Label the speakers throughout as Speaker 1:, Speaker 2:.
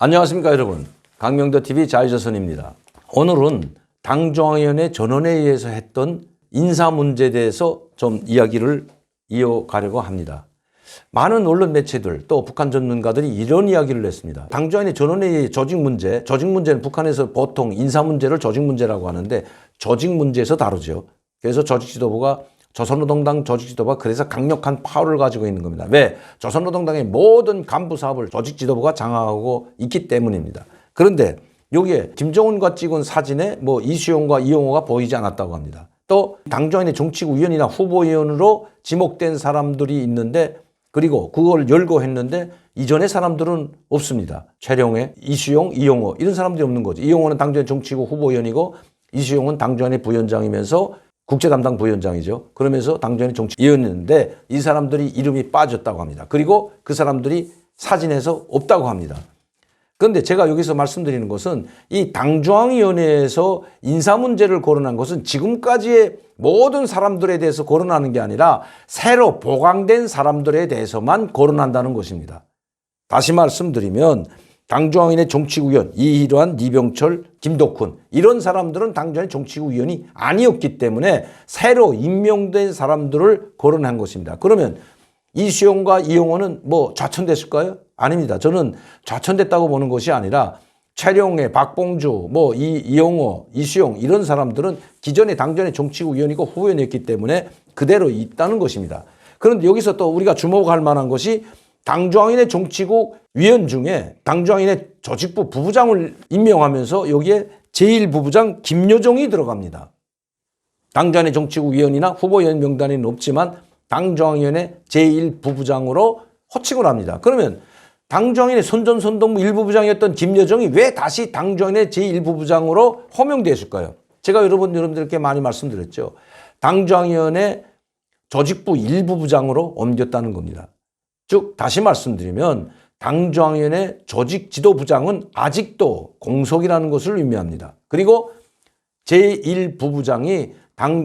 Speaker 1: 안녕하십니까 여러분. 강명도TV 자유조선입니다. 오늘은 당중앙위원회 전원에 의해서 했던 인사 문제에 대해서 좀 이야기를 이어가려고 합니다. 많은 언론 매체들 또 북한 전문가들이 이런 이야기를 했습니다. 당중앙위원회 전원에 의해 조직 문제는 북한에서 보통 인사 문제를 조직 문제라고 하는데 조직 문제에서 다루죠. 그래서 조직 지도부가 조선노동당 조직 지도부가 그래서 강력한 파워를 가지고 있는 겁니다. 왜? 조선노동당의 모든 간부 사업을 조직 지도부가 장악하고 있기 때문입니다. 그런데 여기에 김정은과 찍은 사진에 이수용과 이용호가 보이지 않았다고 합니다. 또 당중앙위원회 정치구위원이나 후보위원으로 지목된 사람들이 있는데 그리고 그걸 열고 했는데 이전의 사람들은 없습니다. 최룡해, 이수용, 이용호 이런 사람들이 없는 거죠. 이용호는 당중앙위 정치구 후보위원이고 이수용은 당중앙위 부위원장이면서 국제 담당 부위원장이죠. 그러면서 당중앙위 정치위원이었는데 이 사람들이 이름이 빠졌다고 합니다. 그리고 그 사람들이 사진에서 없다고 합니다. 그런데 제가 여기서 말씀드리는 것은 이 당중앙위원회에서 인사 문제를 거론한 것은 지금까지의 모든 사람들에 대해서 거론하는 게 아니라 새로 보강된 사람들에 대해서만 거론한다는 것입니다. 다시 말씀드리면 당중앙위원회 정치구위원 이희란, 이병철, 김덕훈 이런 사람들은 당중앙위 정치구위원이 아니었기 때문에 새로 임명된 사람들을 거론한 것입니다. 그러면 이수용과 이용호는 좌천됐을까요? 아닙니다. 저는 좌천됐다고 보는 것이 아니라 최룡해, 박봉주, 이용호, 이수용 이런 사람들은 기존에 당중앙위 정치구위원이고 후보위원이었기 때문에 그대로 있다는 것입니다. 그런데 여기서 또 우리가 주목할 만한 것이 당중앙위원회 정치국 위원 중에 당중앙위원회 조직부 부부장을 임명하면서 여기에 제1부부장 김여정이 들어갑니다. 당중앙위원회 정치국 위원이나 후보위원 명단에는 없지만 당중앙위원회 제1부부장으로 호칭을 합니다. 그러면 당중앙위원회 선전선동부 1부부장이었던 김여정이 왜 다시 당중앙위원회 제1부부장으로 호명되었을까요? 제가 여러분들께 많이 말씀드렸죠. 당중앙위원회 조직부 1부부장으로 옮겼다는 겁니다. 즉 다시 말씀드리면 당중앙위원회 조직지도부장은 아직도 공석이라는 것을 의미합니다. 그리고 제1부부장이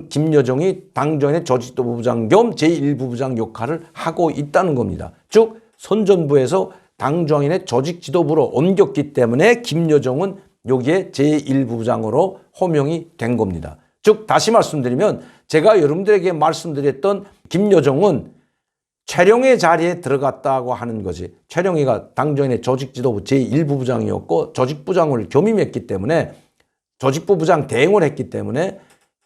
Speaker 1: 김여정이 당중앙위원회 조직지도부장 겸 제1부부장 역할을 하고 있다는 겁니다. 즉 선전부에서 당중앙위원회 조직지도부로 옮겼기 때문에 김여정은 여기에 제1부부장으로 호명이 된 겁니다. 즉 다시 말씀드리면 제가 여러분들에게 말씀드렸던 김여정은 최룡해 자리에 들어갔다고 하는 거지. 최룡해가 당중앙위원회 조직지도부 제1부부장이었고 조직부장을 겸임했기 때문에 조직부부장 대행을 했기 때문에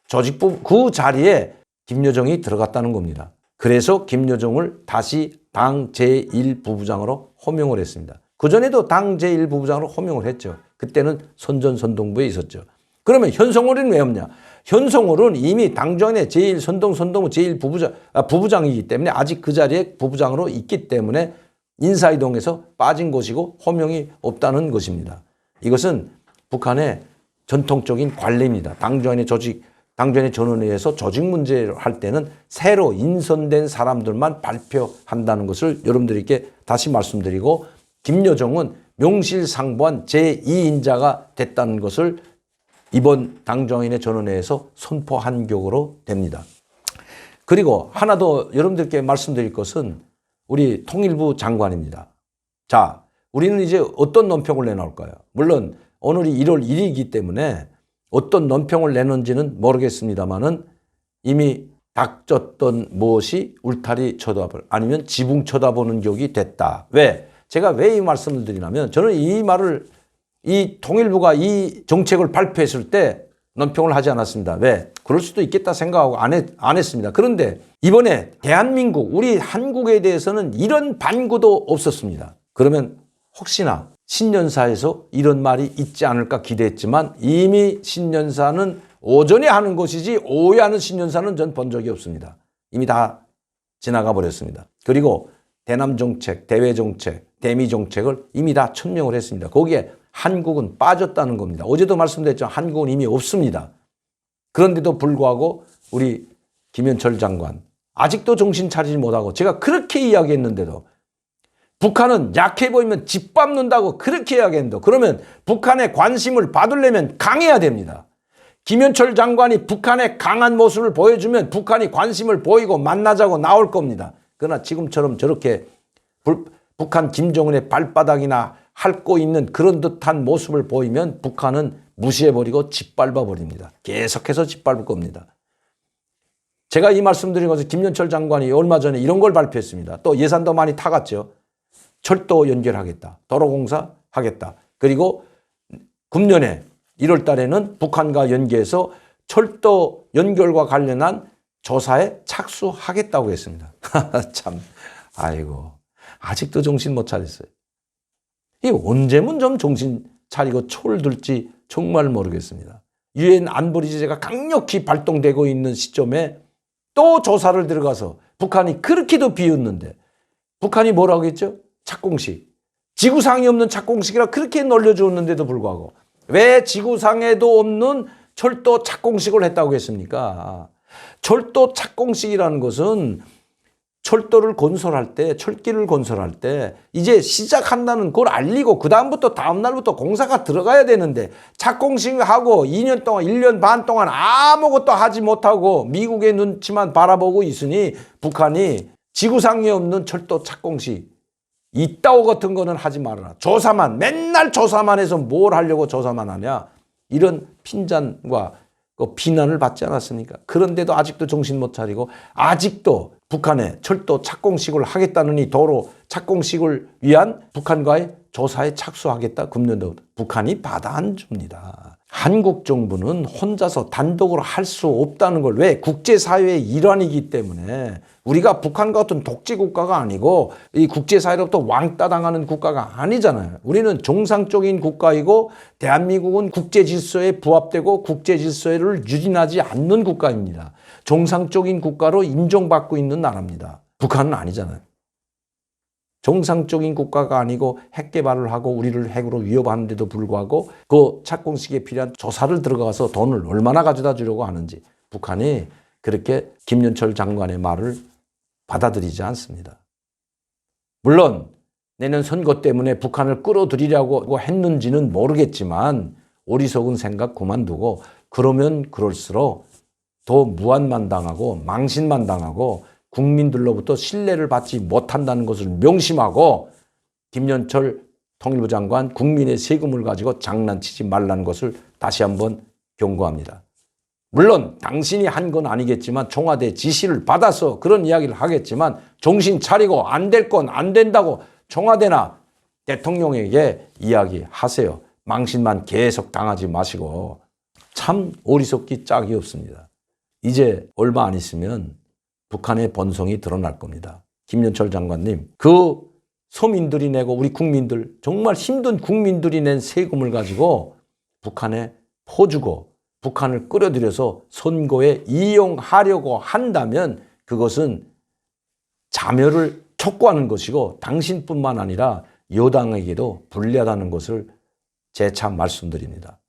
Speaker 1: 조직부 그 자리에 김여정이 들어갔다는 겁니다. 그래서 김여정을 다시 당 제1부부장으로 호명을 했습니다. 그전에도 당 제1부부장으로 호명을 했죠. 그때는 선전선동부에 있었죠. 그러면 현성월은 왜 없냐? 현성월은 이미 당중앙위원회 제1선동부 제1부부장이기 때문에 아직 그 자리에 부부장으로 있기 때문에 인사이동에서 빠진 것이고 호명이 없다는 것입니다. 이것은 북한의 전통적인 관례입니다. 당중앙위원회 전원회에서 조직 문제를 할 때는 새로 인선된 사람들만 발표한다는 것을 여러분들에게 다시 말씀드리고 김여정은 명실상부한 제2인자가 됐다는 것을 이번 당중앙위원회 전원회에서 선포한 격으로 됩니다. 그리고 하나 더 여러분들께 말씀드릴 것은 우리 통일부 장관입니다. 자, 우리는 이제 어떤 논평을 내놓을까요? 물론 오늘이 1월 1일이기 때문에 어떤 논평을 내놓은지는 모르겠습니다만은 이미 닥쳤던 무엇이 울타리 쳐다볼 아니면 지붕 쳐다보는 격이 됐다. 왜? 제가 왜 이 말씀을 드리냐면 저는 이 통일부가 이 정책을 발표했을 때 논평을 하지 않았습니다. 왜? 그럴 수도 있겠다 생각하고 안 했습니다. 그런데 이번에 대한민국, 우리 한국에 대해서는 이런 반구도 없었습니다. 그러면 혹시나 신년사에서 이런 말이 있지 않을까 기대했지만 이미 신년사는 오전에 하는 것이지 오후에 하는 신년사는 전 본 적이 없습니다. 이미 다 지나가 버렸습니다. 그리고 대남정책, 대외정책, 대미정책을 이미 다 천명을 했습니다. 거기에 한국은 빠졌다는 겁니다. 어제도 말씀드렸지만 한국은 이미 없습니다. 그런데도 불구하고 우리 김현철 장관 아직도 정신 차리지 못하고 제가 그렇게 이야기했는데도 북한은 약해 보이면 짓밟는다고 그렇게 이야기했는데 그러면 북한의 관심을 받으려면 강해야 됩니다. 김현철 장관이 북한의 강한 모습을 보여주면 북한이 관심을 보이고 만나자고 나올 겁니다. 그러나 지금처럼 저렇게 북한 김정은의 발바닥이나 핥고 있는 그런 듯한 모습을 보이면 북한은 무시해버리고 짓밟아 버립니다. 계속해서 짓밟을 겁니다. 제가 이 말씀드린 것은 김연철 장관이 얼마 전에 이런 걸 발표했습니다. 또 예산도 많이 타갔죠. 철도 연결하겠다. 도로공사 하겠다. 그리고 금년에 1월 달에는 북한과 연계해서 철도 연결과 관련한 조사에 착수하겠다고 했습니다. 참, 아이고, 아직도 정신 못 차렸어요. 이 언제면 좀 정신 차리고 초를 들지 정말 모르겠습니다. 유엔 안보리제가 강력히 발동되고 있는 시점에 또 조사를 들어가서 북한이 그렇게도 비웃는데 북한이 뭐라고 했죠? 착공식. 지구상에 없는 착공식이라 그렇게 놀려주었는데도 불구하고 왜 지구상에도 없는 철도 착공식을 했다고 했습니까? 철도 착공식이라는 것은 철도를 건설할 때, 철길을 건설할 때 이제 시작한다는 걸 알리고 그다음부터 다음 날부터 공사가 들어가야 되는데 착공식하고 2년 동안 1년 반 동안 아무것도 하지 못하고 미국의 눈치만 바라보고 있으니 북한이 지구상에 없는 철도 착공식 이따오 같은 거는 하지 말아라. 조사만 맨날 조사만 해서 뭘 하려고 조사만 하냐. 이런 핀잔과 비난을 받지 않았습니까? 그런데도 아직도 정신 못 차리고 아직도 북한에 철도 착공식을 하겠다느니 도로 착공식을 위한 북한과의 조사에 착수하겠다. 금년도 북한이 받아 안 줍니다. 한국 정부는 혼자서 단독으로 할 수 없다는 걸 왜 국제사회의 일환이기 때문에 우리가 북한과 같은 독재 국가가 아니고 이 국제사회로부터 왕따 당하는 국가가 아니잖아요. 우리는 정상적인 국가이고 대한민국은 국제질서에 부합되고 국제질서를 유린하지 않는 국가입니다. 정상적인 국가로 인정받고 있는 나라입니다. 북한은 아니잖아요. 정상적인 국가가 아니고 핵 개발을 하고 우리를 핵으로 위협하는데도 불구하고 그 착공식에 필요한 조사를 들어가서 돈을 얼마나 가져다 주려고 하는지 북한이 그렇게 김연철 장관의 말을 받아들이지 않습니다. 물론 내년 선거 때문에 북한을 끌어들이려고 했는지는 모르겠지만 어리석은 생각 그만두고 그러면 그럴수록 더 무안만 당하고 망신만 당하고 국민들로부터 신뢰를 받지 못한다는 것을 명심하고 김연철 통일부 장관 국민의 세금을 가지고 장난치지 말라는 것을 다시 한번 경고합니다. 물론 당신이 한 건 아니겠지만 청와대 지시를 받아서 그런 이야기를 하겠지만 정신 차리고 안 될 건 안 된다고 청와대나 대통령에게 이야기하세요. 망신만 계속 당하지 마시고. 참 어리석기 짝이 없습니다. 이제 얼마 안 있으면 북한의 본성이 드러날 겁니다. 김연철 장관님, 그 서민들이 내고 우리 국민들, 정말 힘든 국민들이 낸 세금을 가지고 북한에 퍼주고 북한을 끌어들여서 선거에 이용하려고 한다면 그것은 자멸을 촉구하는 것이고 당신뿐만 아니라 여당에게도 불리하다는 것을 재차 말씀드립니다.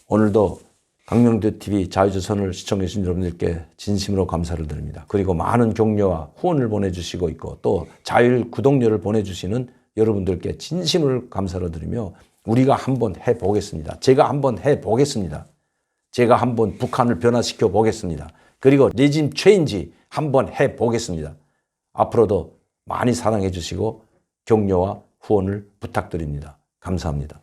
Speaker 1: 오늘도 강명두TV 자유조선을 시청해주신 여러분들께 진심으로 감사를 드립니다. 그리고 많은 격려와 후원을 보내주시고 있고 또 자율 구독료를 보내주시는 여러분들께 진심을 감사를 드리며 우리가 한번 해보겠습니다. 제가 한번 해보겠습니다. 제가 한번 북한을 변화시켜 보겠습니다. 그리고 레짐 체인지 한번 해보겠습니다. 앞으로도 많이 사랑해 주시고 격려와 후원을 부탁드립니다. 감사합니다.